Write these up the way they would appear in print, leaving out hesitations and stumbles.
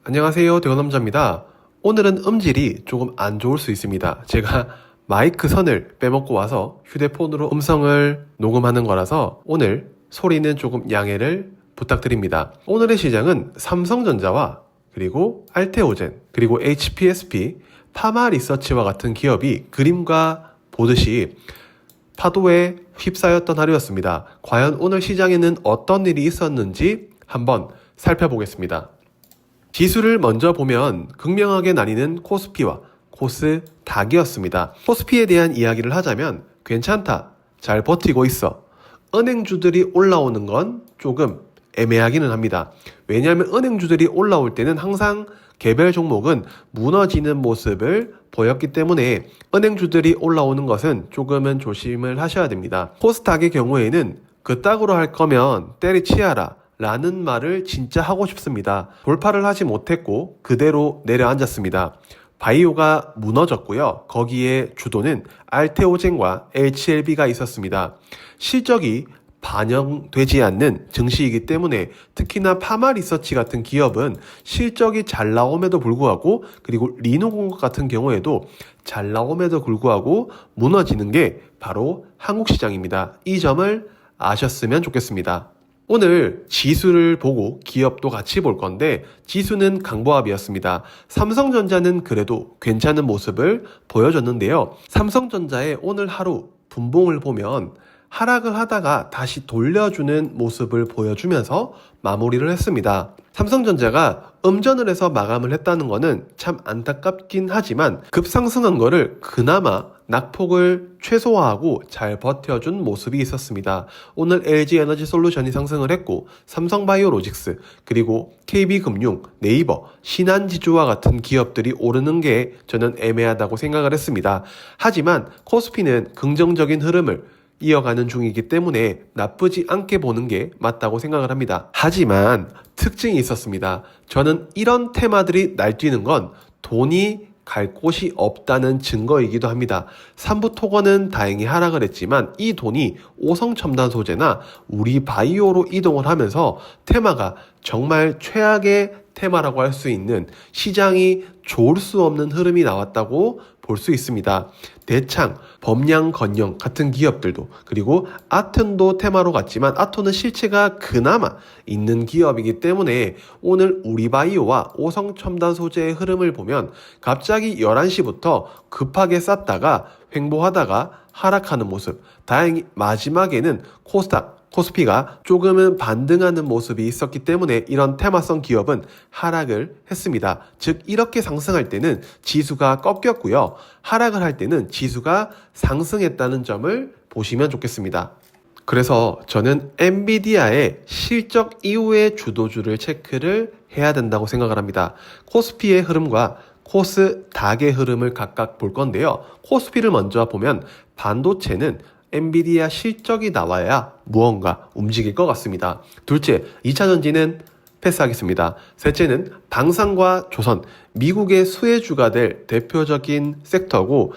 안녕하세요, 대건남자입니다. 오늘은 음질이 조금 안 좋을 수 있습니다. 제가 마이크 선을 빼먹고 와서 휴대폰으로 음성을 녹음하는 거라서 오늘 소리는 조금 양해를 부탁드립니다. 오늘의 시장은 삼성전자와 그리고 알테오젠, 그리고 HPSP, 파마리서치와 같은 기업이 그림과 보듯이 파도에 휩싸였던 하루였습니다. 과연 오늘 시장에는 어떤 일이 있었는지 한번 살펴보겠습니다. 지수를 먼저 보면 극명하게 나뉘는 코스피와 코스닥이었습니다. 코스피에 대한 이야기를 하자면 괜찮다, 잘 버티고 있어. 은행주들이 올라오는 건 조금 애매하기는 합니다. 왜냐하면 은행주들이 올라올 때는 항상 개별 종목은 무너지는 모습을 보였기 때문에 은행주들이 올라오는 것은 조금은 조심을 하셔야 됩니다. 코스닥의 경우에는 그따구로 할 거면 때리치아라 라는 말을 진짜 하고 싶습니다. 돌파를 하지 못했고 그대로 내려앉았습니다. 바이오가 무너졌고요. 거기에 주도는 알테오젠과 HLB가 있었습니다. 실적이 반영되지 않는 증시이기 때문에 특히나 파마리서치 같은 기업은 실적이 잘 나옴에도 불구하고, 그리고 리노공업 같은 경우에도 잘 나옴에도 불구하고 무너지는 게 바로 한국 시장입니다. 이 점을 아셨으면 좋겠습니다. 오늘 지수를 보고 기업도 같이 볼 건데 지수는 강보합이었습니다. 삼성전자는 그래도 괜찮은 모습을 보여줬는데요. 삼성전자의 오늘 하루 분봉을 보면 하락을 하다가 다시 돌려주는 모습을 보여주면서 마무리를 했습니다. 삼성전자가 음전을 해서 마감을 했다는 거는 참 안타깝긴 하지만 급상승한 거를 그나마 낙폭을 최소화하고 잘 버텨준 모습이 있었습니다. 오늘 LG에너지솔루션이 상승을 했고 삼성바이오로직스, 그리고 KB금융, 네이버, 신한지주와 같은 기업들이 오르는 게 저는 애매하다고 생각을 했습니다. 하지만 코스피는 긍정적인 흐름을 이어가는 중이기 때문에 나쁘지 않게 보는 게 맞다고 생각을 합니다. 하지만 특징이 있었습니다. 저는 이런 테마들이 날뛰는 건 돈이 갈 곳이 없다는 증거이기도 합니다. 삼부토건은 다행히 하락을 했지만 이 돈이 오성첨단 소재나 우리 바이오로 이동을 하면서 테마가 정말 최악의 테마라고 할 수 있는, 시장이 좋을 수 없는 흐름이 나왔다고 볼 수 있습니다. 대창, 범양건영 같은 기업들도, 그리고 아튼도 테마로 갔지만 아톤은 실체가 그나마 있는 기업이기 때문에 오늘 우리바이오와 오성첨단 소재의 흐름을 보면 갑자기 11시부터 급하게 쌌다가 횡보하다가 하락하는 모습, 다행히 마지막에는 코스피가 조금은 반등하는 모습이 있었기 때문에 이런 테마성 기업은 하락을 했습니다. 즉 이렇게 상승할 때는 지수가 꺾였고요. 하락을 할 때는 지수가 상승했다는 점을 보시면 좋겠습니다. 그래서 저는 엔비디아의 실적 이후의 주도주를 체크를 해야 된다고 생각을 합니다. 코스피의 흐름과 코스닥의 흐름을 각각 볼 건데요. 코스피를 먼저 보면 반도체는 엔비디아 실적이 나와야 무언가 움직일 것 같습니다. 둘째, 2차전지는 패스하겠습니다. 셋째는 방산과 조선, 미국의 수혜주가 될 대표적인 섹터고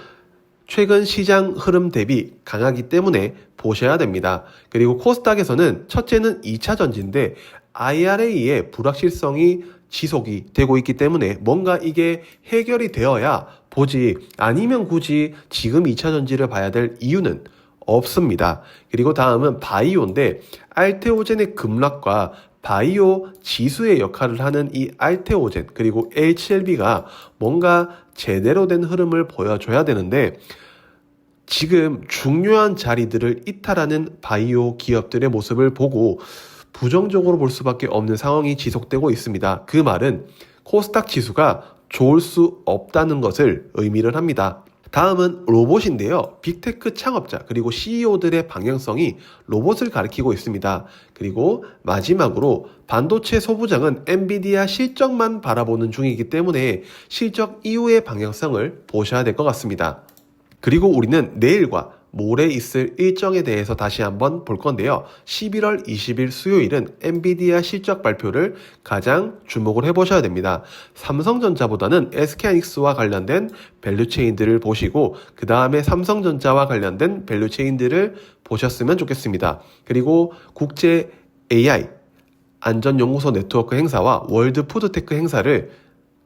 최근 시장 흐름 대비 강하기 때문에 보셔야 됩니다. 그리고 코스닥에서는 첫째는 2차전지인데 IRA의 불확실성이 지속이 되고 있기 때문에 뭔가 이게 해결이 되어야 보지, 아니면 굳이 지금 2차전지를 봐야 될 이유는 없습니다. 그리고 다음은 바이오인데 알테오젠의 급락과 바이오 지수의 역할을 하는 이 알테오젠 그리고 HLB가 뭔가 제대로 된 흐름을 보여줘야 되는데 지금 중요한 자리들을 이탈하는 바이오 기업들의 모습을 보고 부정적으로 볼 수밖에 없는 상황이 지속되고 있습니다. 그 말은 코스닥 지수가 좋을 수 없다는 것을 의미를 합니다. 다음은 로봇인데요. 빅테크 창업자 그리고 CEO들의 방향성이 로봇을 가리키고 있습니다. 그리고 마지막으로 반도체 소부장은 엔비디아 실적만 바라보는 중이기 때문에 실적 이후의 방향성을 보셔야 될 것 같습니다. 그리고 우리는 내일과 모레 있을 일정에 대해서 다시 한번 볼 건데요. 11월 20일 수요일은 엔비디아 실적 발표를 가장 주목을 해보셔야 됩니다. 삼성전자보다는 SK하이닉스와 관련된 밸류체인들을 보시고 그 다음에 삼성전자와 관련된 밸류체인들을 보셨으면 좋겠습니다. 그리고 국제 AI 안전연구소 네트워크 행사와 월드 푸드테크 행사를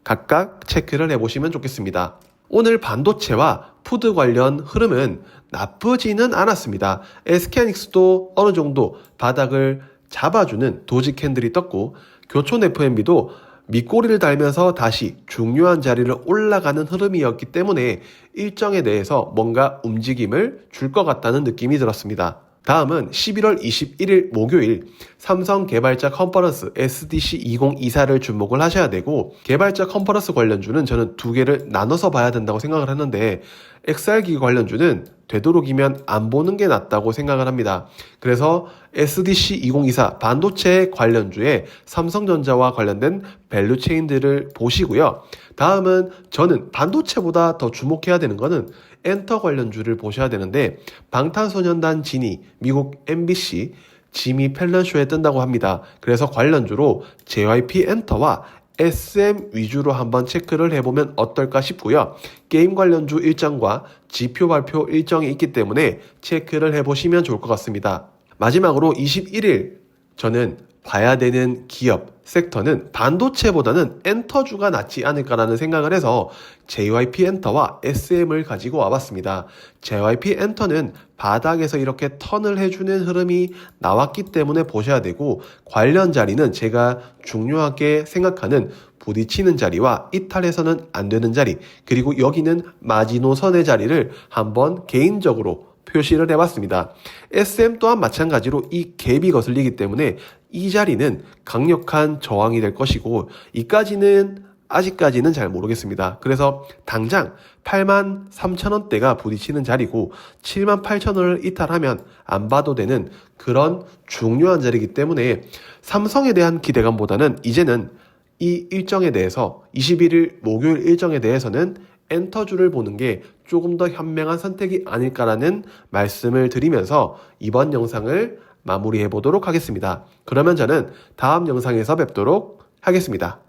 각각 체크를 해보시면 좋겠습니다. 오늘 반도체와 푸드 관련 흐름은 나쁘지는 않았습니다. SK하이닉스도 어느 정도 바닥을 잡아주는 도지 캔들이 떴고, 교촌 FMB도 밑꼬리를 달면서 다시 중요한 자리를 올라가는 흐름이었기 때문에 일정에 대해서 뭔가 움직임을 줄 것 같다는 느낌이 들었습니다. 다음은 11월 21일 목요일 삼성 개발자 컨퍼런스 SDC 2024를 주목을 하셔야 되고, 개발자 컨퍼런스 관련주는 저는 두 개를 나눠서 봐야 된다고 생각을 했는데, XR기기 관련주는 되도록이면 안 보는 게 낫다고 생각을 합니다. 그래서 SDC 2024 반도체 관련주에 삼성전자와 관련된 밸류체인들을 보시고요. 다음은 저는 반도체보다 더 주목해야 되는 거는 엔터 관련주를 보셔야 되는데, 방탄소년단 진이 미국 MBC 지미 펠런쇼에 뜬다고 합니다. 그래서 관련주로 JYP 엔터와 SM 위주로 한번 체크를 해보면 어떨까 싶고요. 게임 관련주 일정과 지표 발표 일정이 있기 때문에 체크를 해보시면 좋을 것 같습니다. 마지막으로 21일 저는 봐야 되는 기업 섹터는 반도체보다는 엔터주가 낫지 않을까라는 생각을 해서 JYP 엔터와 SM을 가지고 와봤습니다. JYP 엔터는 바닥에서 이렇게 턴을 해주는 흐름이 나왔기 때문에 보셔야 되고, 관련 자리는 제가 중요하게 생각하는 부딪히는 자리와 이탈해서는 안 되는 자리, 그리고 여기는 마지노선의 자리를 한번 개인적으로 표시를 해봤습니다. SM 또한 마찬가지로 이 갭이 거슬리기 때문에 이 자리는 강력한 저항이 될 것이고, 이까지는 아직까지는 잘 모르겠습니다. 그래서 당장 83,000원대가 부딪히는 자리고 78,000원을 이탈하면 안 봐도 되는 그런 중요한 자리이기 때문에 삼성에 대한 기대감보다는 이제는 이 일정에 대해서 21일 목요일 일정에 대해서는 엔터주를 보는 게 조금 더 현명한 선택이 아닐까라는 말씀을 드리면서 이번 영상을 마무리해 보도록 하겠습니다. 그러면 저는 다음 영상에서 뵙도록 하겠습니다.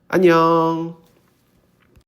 안녕.